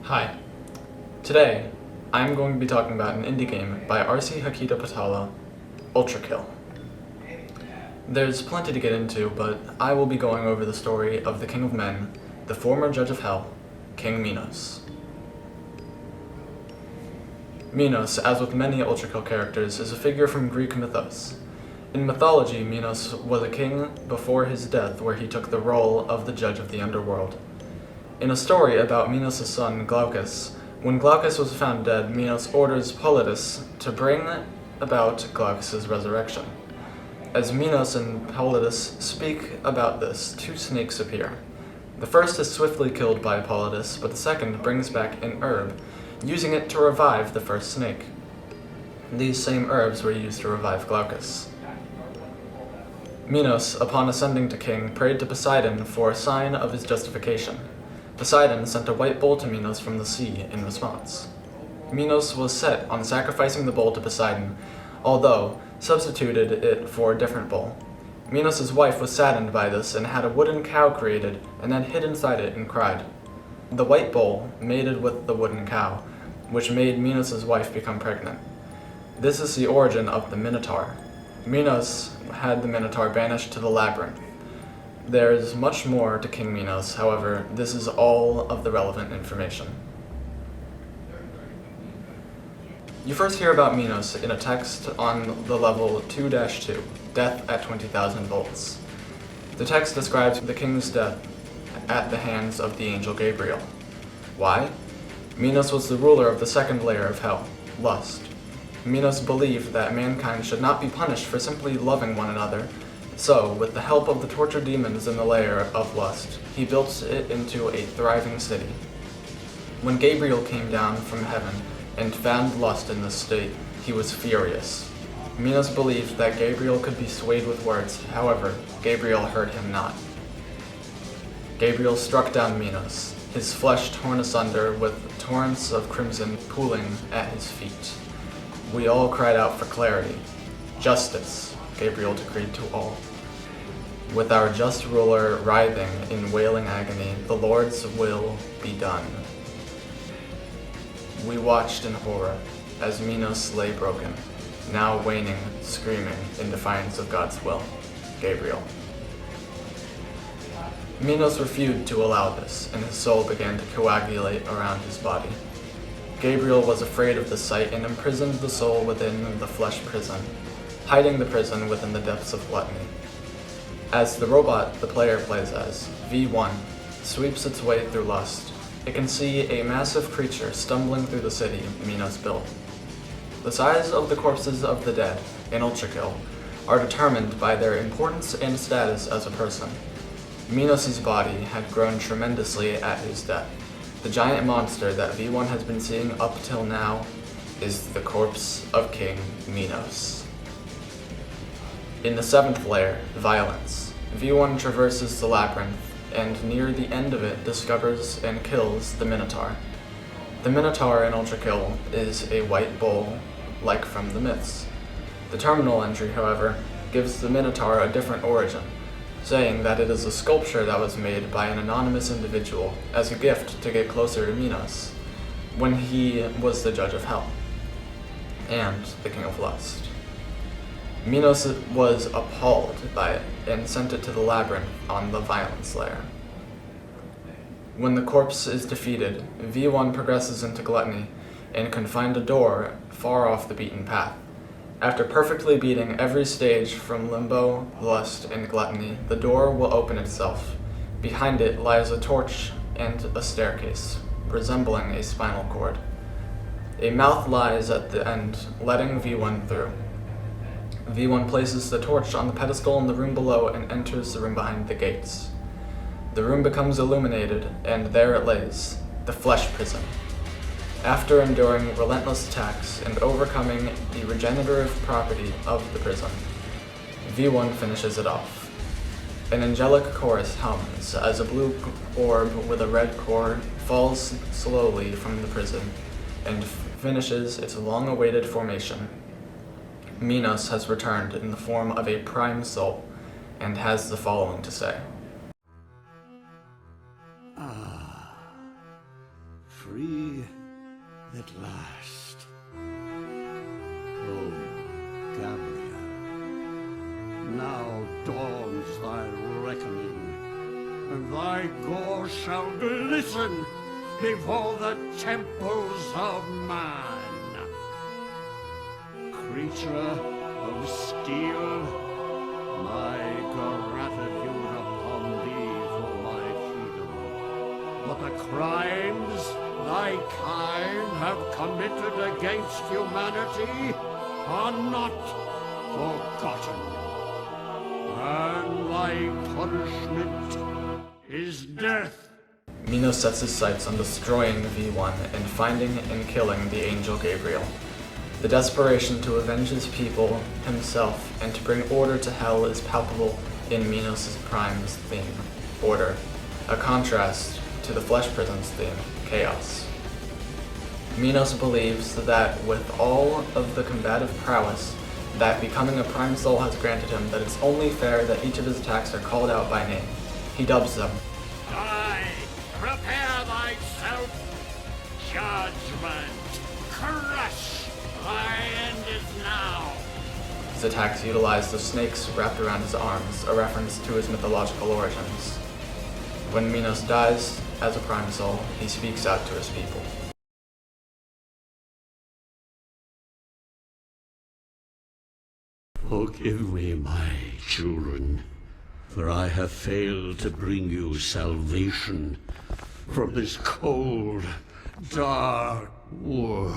Hi. Today, I'm going to be talking about an indie game by R.C. Hakita Patala, Ultrakill. There's plenty to get into, but I will be going over the story of the King of Men, the former Judge of Hell, King Minos. Minos, as with many Ultrakill characters, is a figure from Greek mythos. In mythology, Minos was a king before his death where he took the role of the judge of the underworld. In a story about Minos' son, Glaucus, when Glaucus was found dead, Minos orders Politis to bring about Glaucus' resurrection. As Minos and Politis speak about this, two snakes appear. The first is swiftly killed by Politis, but the second brings back an herb, using it to revive the first snake. These same herbs were used to revive Glaucus. Minos, upon ascending to king, prayed to Poseidon for a sign of his justification. Poseidon sent a white bull to Minos from the sea in response. Minos was set on sacrificing the bull to Poseidon, although substituted it for a different bull. Minos' wife was saddened by this and had a wooden cow created and then hid inside it and cried. The white bull mated with the wooden cow, which made Minos' wife become pregnant. This is the origin of the Minotaur. Minos had the Minotaur banished to the labyrinth. There is much more to King Minos, however, this is all of the relevant information. You first hear about Minos in a text on the level 2-2, Death at 20,000 volts. The text describes the king's death at the hands of the angel Gabriel. Why? Minos was the ruler of the second layer of hell, lust. Minos believed that mankind should not be punished for simply loving one another. So, with the help of the tortured demons in the layer of lust, he built it into a thriving city. When Gabriel came down from heaven and found lust in this state, he was furious. Minos believed that Gabriel could be swayed with words, however, Gabriel heard him not. Gabriel struck down Minos, his flesh torn asunder with torrents of crimson pooling at his feet. We all cried out for clarity. Justice, Gabriel decreed to all. With our just ruler writhing in wailing agony, the Lord's will be done. We watched in horror as Minos lay broken, now waning, screaming in defiance of God's will. Gabriel. Minos refused to allow this, and his soul began to coagulate around his body. Gabriel was afraid of the sight and imprisoned the soul within the flesh prison, hiding the prison within the depths of gluttony. As the robot the player plays as, V1, sweeps its way through lust, it can see a massive creature stumbling through the city Minos built. The size of the corpses of the dead, in Ultrakill, are determined by their importance and status as a person. Minos' body had grown tremendously at his death. The giant monster that V1 has been seeing up till now is the corpse of King Minos. In the seventh layer, Violence, V1 traverses the labyrinth and near the end of it discovers and kills the Minotaur. The Minotaur in Ultrakill is a white bull, like from the myths. The terminal entry, however, gives the Minotaur a different origin, saying that it is a sculpture that was made by an anonymous individual as a gift to get closer to Minos, when he was the Judge of Hell, and the King of Lust. Minos was appalled by it and sent it to the labyrinth on the Violence layer. When the corpse is defeated, V1 progresses into Gluttony and can find a door far off the beaten path. After perfectly beating every stage from Limbo, Lust, and Gluttony, the door will open itself. Behind it lies a torch and a staircase, resembling a spinal cord. A mouth lies at the end, letting V1 through. V1 places the torch on the pedestal in the room below and enters the room behind the gates. The room becomes illuminated, and there it lays, the flesh prison. After enduring relentless attacks and overcoming the regenerative property of the prison, V1 finishes it off. An angelic chorus hums as a blue orb with a red core falls slowly from the prison and finishes its long-awaited formation. Minos has returned in the form of a prime soul and has the following to say. free at last. Oh, Gabriel, now dawns thy reckoning, and thy gore shall glisten before the temples of man. Creature of steel, my gratitude upon thee for my freedom. But the crimes thy kind have committed against humanity are not forgotten. And thy punishment is death. Minos sets his sights on destroying V1 and finding and killing the angel Gabriel. The desperation to avenge his people, himself, and to bring order to hell is palpable in Minos' Prime's theme, order, a contrast to the Flesh Prison's theme, chaos. Minos believes that with all of the combative prowess that becoming a Prime Soul has granted him, that it's only fair that each of his attacks are called out by name. He dubs them, Aye, prepare thyself, judgment, crush! Thy end is now. His attacks utilize the snakes wrapped around his arms, a reference to his mythological origins. When Minos dies, as a Prime Soul, he speaks out to his people. Forgive me, my children, for I have failed to bring you salvation from this cold, dark world.